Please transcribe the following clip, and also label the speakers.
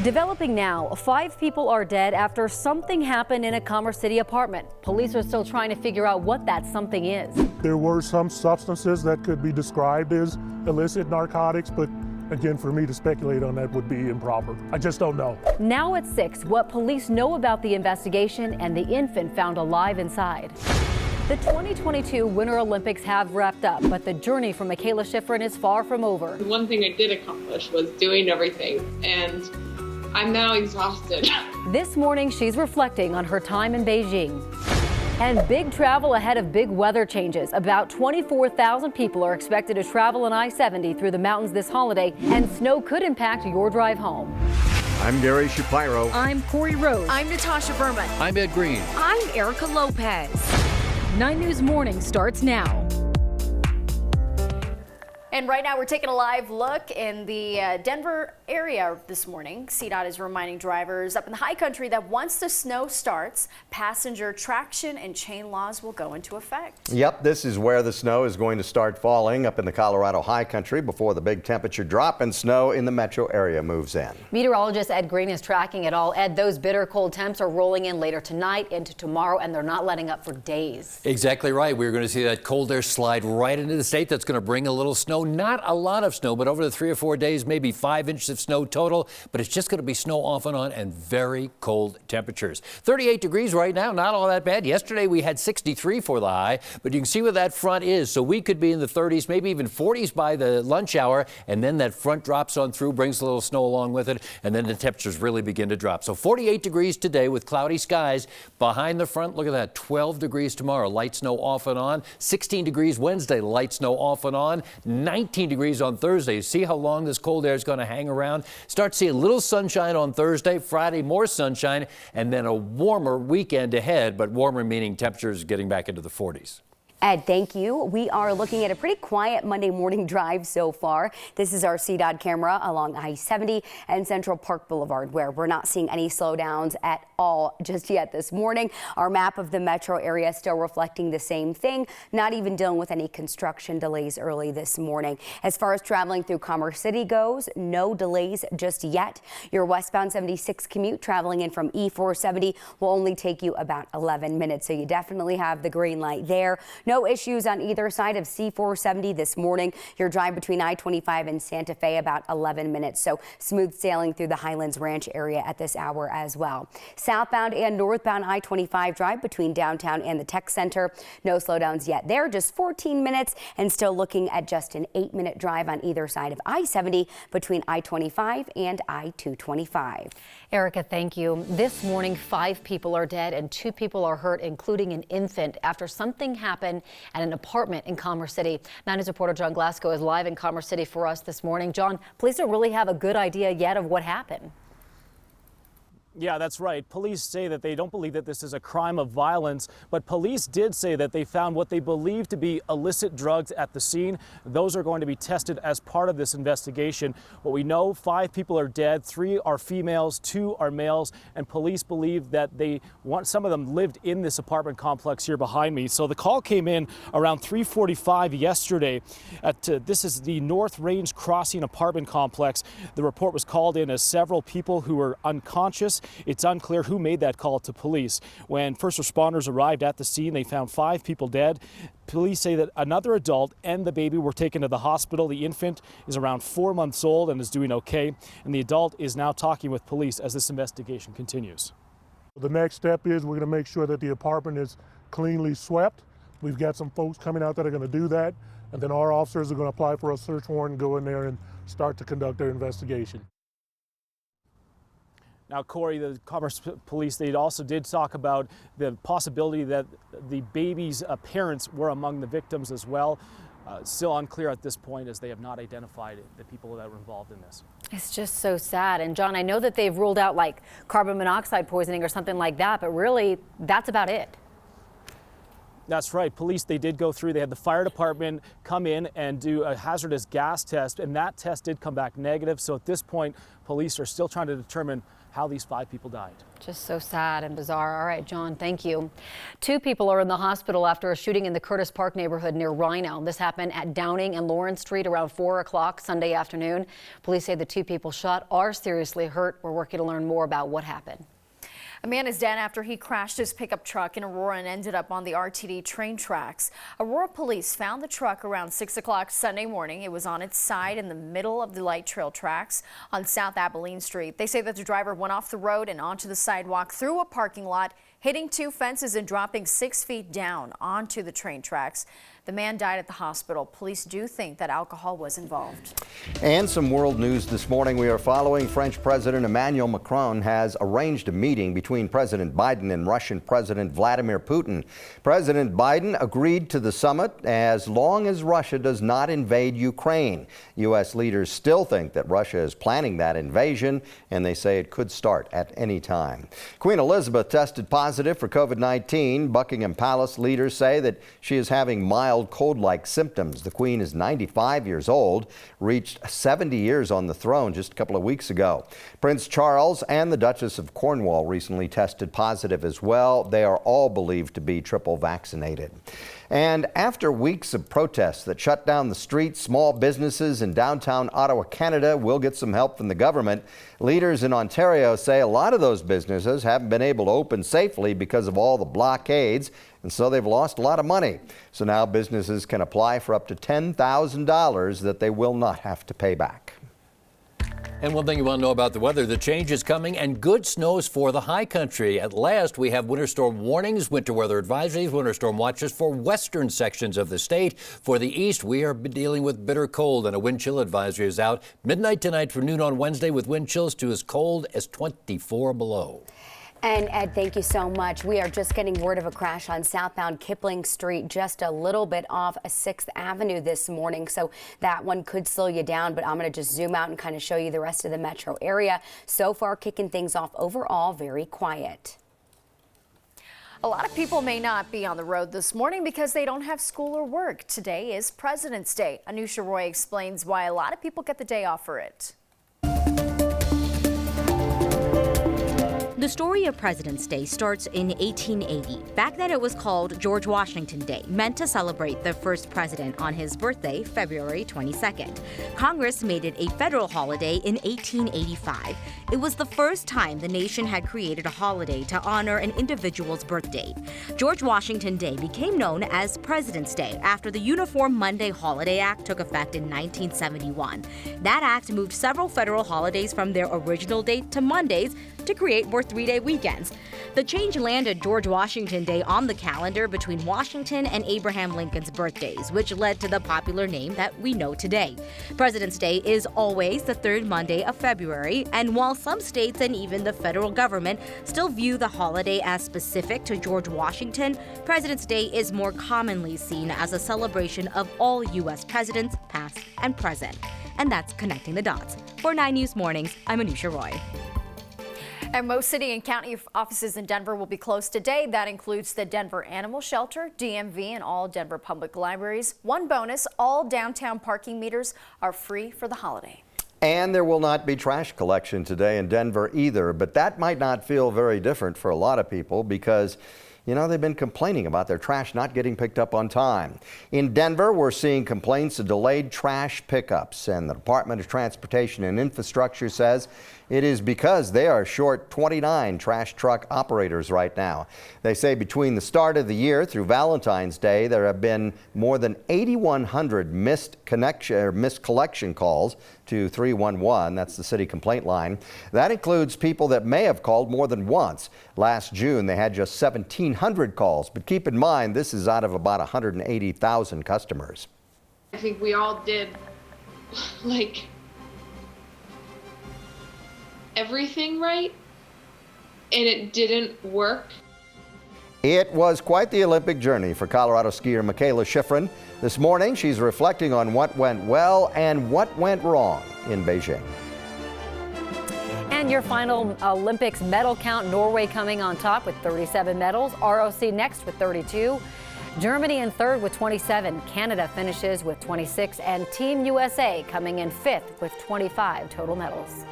Speaker 1: Developing now, 5 people are dead after something happened in a Commerce City apartment. Police are still trying to figure out what that something is.
Speaker 2: There were some substances that could be described as illicit narcotics, but again, for me to speculate on that would be improper. I just don't know.
Speaker 1: Now at 6, what police know about the investigation and the infant found alive inside. The 2022 Winter Olympics have wrapped up, but the journey for Michaela Schifrin is far from over.
Speaker 3: The one thing I did accomplish was doing everything, and I'm now exhausted.
Speaker 1: This morning, she's reflecting on her time in Beijing. And big travel ahead of big weather changes. About 24,000 people are expected to travel on I-70 through the mountains this holiday, and snow could impact your drive home.
Speaker 4: I'm Gary Shapiro.
Speaker 1: I'm Corey Rose.
Speaker 5: I'm Natasha Berman.
Speaker 6: I'm Ed Green.
Speaker 5: I'm Erica Lopez.
Speaker 1: 9 News Morning starts now.
Speaker 5: And right now we're taking a live look in the Denver area this morning. CDOT is reminding drivers up in the high country that once the snow starts, passenger traction and chain laws will go into effect.
Speaker 4: Yep, this is where the snow is going to start falling up in the Colorado high country before the big temperature drop and snow in the metro area moves in.
Speaker 1: Meteorologist Ed Green is tracking it all. Ed, those bitter cold temps are rolling in later tonight into tomorrow, and they're not letting up for days.
Speaker 6: Exactly right. We're going to see that cold air slide right into the state. That's going to bring a little snow. Not a lot of snow, but over the 3 or 4 days, maybe 5 inches of snow total. But it's just going to be snow off and on and very cold temperatures. 38 degrees right now, not all that bad. Yesterday we had 63 for the high, but you can see where that front is. So we could be in the 30s, maybe even 40s by the lunch hour. And then that front drops on through, brings a little snow along with it. And then the temperatures really begin to drop. So 48 degrees today with cloudy skies. Behind the front, look at that, 12 degrees tomorrow. Light snow off and on. 16 degrees Wednesday, light snow off and on. 19 degrees on Thursday. See how long this cold air is going to hang around. Start seeing a little sunshine on Thursday, Friday more sunshine, and then a warmer weekend ahead, but warmer meaning temperatures getting back into the 40s.
Speaker 7: Ed, thank you. We are looking at a pretty quiet Monday morning drive so far. This is our CDOT camera along I-70 and Central Park Boulevard, where we're not seeing any slowdowns at all just yet this morning. Our map of the metro area still reflecting the same thing, not even dealing with any construction delays early this morning. As far as traveling through Commerce City goes, no delays just yet. Your westbound 76 commute traveling in from E470 will only take you about 11 minutes, so you definitely have the green light there. No issues on either side of C470 this morning. Your drive between I-25 and Santa Fe about 11 minutes. So smooth sailing through the Highlands Ranch area at this hour as well. Southbound and northbound I-25 drive between downtown and the Tech Center. No slowdowns yet there, just 14 minutes, and still looking at just an 8-minute drive on either side of I-70 between I-25 and I-225.
Speaker 1: Erica, thank you. This morning, 5 people are dead and 2 people are hurt, including an infant, after something happened at an apartment in Commerce City. 9 News reporter John Glasgow is live in Commerce City for us this morning. John, police don't really have a good idea yet of what happened.
Speaker 8: Yeah, that's right. Police say that they don't believe that this is a crime of violence, but police did say that they found what they believe to be illicit drugs at the scene. Those are going to be tested as part of this investigation. What we know, 5 people are dead, 3 are females, 2 are males, and police believe that some of them lived in this apartment complex here behind me. So the call came in around 3:45 yesterday. This is the North Range Crossing apartment complex. The report was called in as several people who were unconscious. It's unclear who made that call to police. When first responders arrived at the scene, they found 5 people dead. Police say that another adult and the baby were taken to the hospital. The infant is around 4 months old and is doing okay. And the adult is now talking with police as this investigation continues.
Speaker 2: The next step is we're going to make sure that the apartment is cleanly swept. We've got some folks coming out that are going to do that. And then our officers are going to apply for a search warrant and go in there and start to conduct their investigation.
Speaker 8: Now, Corey, the Commerce Police, they also did talk about the possibility that the baby's parents were among the victims as well. Still unclear at this point, as they have not identified the people that were involved in this.
Speaker 1: It's just so sad. And John, I know that they've ruled out like carbon monoxide poisoning or something like that, but really that's about it.
Speaker 8: That's right. Police, they did go through. They had the fire department come in and do a hazardous gas test, and that test did come back negative. So at this point, police are still trying to determine how these 5 people died.
Speaker 1: Just so sad and bizarre. All right, John, thank you. 2 people are in the hospital after a shooting in the Curtis Park neighborhood near Rhino. This happened at Downing and Lawrence Street around 4 o'clock Sunday afternoon. Police say the 2 people shot are seriously hurt. We're working to learn more about what happened.
Speaker 5: A man is dead after he crashed his pickup truck in Aurora and ended up on the RTD train tracks. Aurora police found the truck around 6 o'clock Sunday morning. It was on its side in the middle of the light trail tracks on South Abilene Street. They say that the driver went off the road and onto the sidewalk through a parking lot, hitting 2 fences and dropping 6 feet down onto the train tracks. The man died at the hospital. Police do think that alcohol was involved.
Speaker 4: And some world news this morning. We are following French President Emmanuel Macron has arranged a meeting between President Biden and Russian President Vladimir Putin. President Biden agreed to the summit as long as Russia does not invade Ukraine. U.S. leaders still think that Russia is planning that invasion, and they say it could start at any time. Queen Elizabeth tested positive for COVID-19. Buckingham Palace leaders say that she is having mild cold-like symptoms. The Queen is 95 years old, reached 70 years on the throne just a couple of weeks ago. Prince Charles and the Duchess of Cornwall recently tested positive as well. They are all believed to be triple vaccinated. And after weeks of protests that shut down the streets, small businesses in downtown Ottawa, Canada will get some help from the government. Leaders in Ontario say a lot of those businesses haven't been able to open safely because of all the blockades, and so they've lost a lot of money. So now businesses can apply for up to $10,000 that they will not have to pay back.
Speaker 6: And one thing you want to know about the weather, the change is coming and good snows for the high country. At last, we have winter storm warnings, winter weather advisories, winter storm watches for western sections of the state. For the east, we are dealing with bitter cold and a wind chill advisory is out midnight tonight through noon on Wednesday with wind chills to as cold as 24 below.
Speaker 7: And Ed, thank you so much. We are just getting word of a crash on southbound Kipling Street, just a little bit off 6th Avenue this morning. So that one could slow you down, but I'm going to just zoom out and kind of show you the rest of the metro area. So far, kicking things off overall, very quiet.
Speaker 5: A lot of people may not be on the road this morning because they don't have school or work. Today is President's Day. Anusha Roy explains why a lot of people get the day off for it.
Speaker 9: The story of President's Day starts in 1880. Back then it was called George Washington Day, meant to celebrate the first president on his birthday, February 22nd. Congress made it a federal holiday in 1885. It was the first time the nation had created a holiday to honor an individual's birth date. George Washington Day became known as President's Day after the Uniform Monday Holiday Act took effect in 1971. That act moved several federal holidays from their original date to Mondays to create more 3-day weekends. The change landed George Washington Day on the calendar between Washington and Abraham Lincoln's birthdays, which led to the popular name that we know today. President's Day is always the third Monday of February, and while some states and even the federal government still view the holiday as specific to George Washington, President's Day is more commonly seen as a celebration of all U.S. presidents, past and present. And that's Connecting the Dots. For 9 News Mornings, I'm Anusha Roy.
Speaker 5: And most city and county offices in Denver will be closed today. That includes the Denver Animal Shelter, DMV, and all Denver public libraries. One bonus, all downtown parking meters are free for the holiday.
Speaker 4: And there will not be trash collection today in Denver either, but that might not feel very different for a lot of people because you know, they've been complaining about their trash not getting picked up on time. In Denver, we're seeing complaints of delayed trash pickups, and the Department of Transportation and Infrastructure says it is because they are short 29 trash truck operators right now. They say between the start of the year through Valentine's Day, there have been more than 8,100 missed collection calls to 311. That's the city complaint line. That includes people that may have called more than once. Last June, they had just 1,700 calls. But keep in mind, this is out of about 180,000 customers.
Speaker 3: I think we all did, like, everything right, and it didn't work.
Speaker 4: It was quite the Olympic journey for Colorado skier Michaela Schifrin. This morning, she's reflecting on what went well and what went wrong in Beijing.
Speaker 1: And your final Olympics medal count, Norway coming on top with 37 medals, ROC next with 32, Germany in third with 27, Canada finishes with 26, and Team USA coming in fifth with 25 total medals.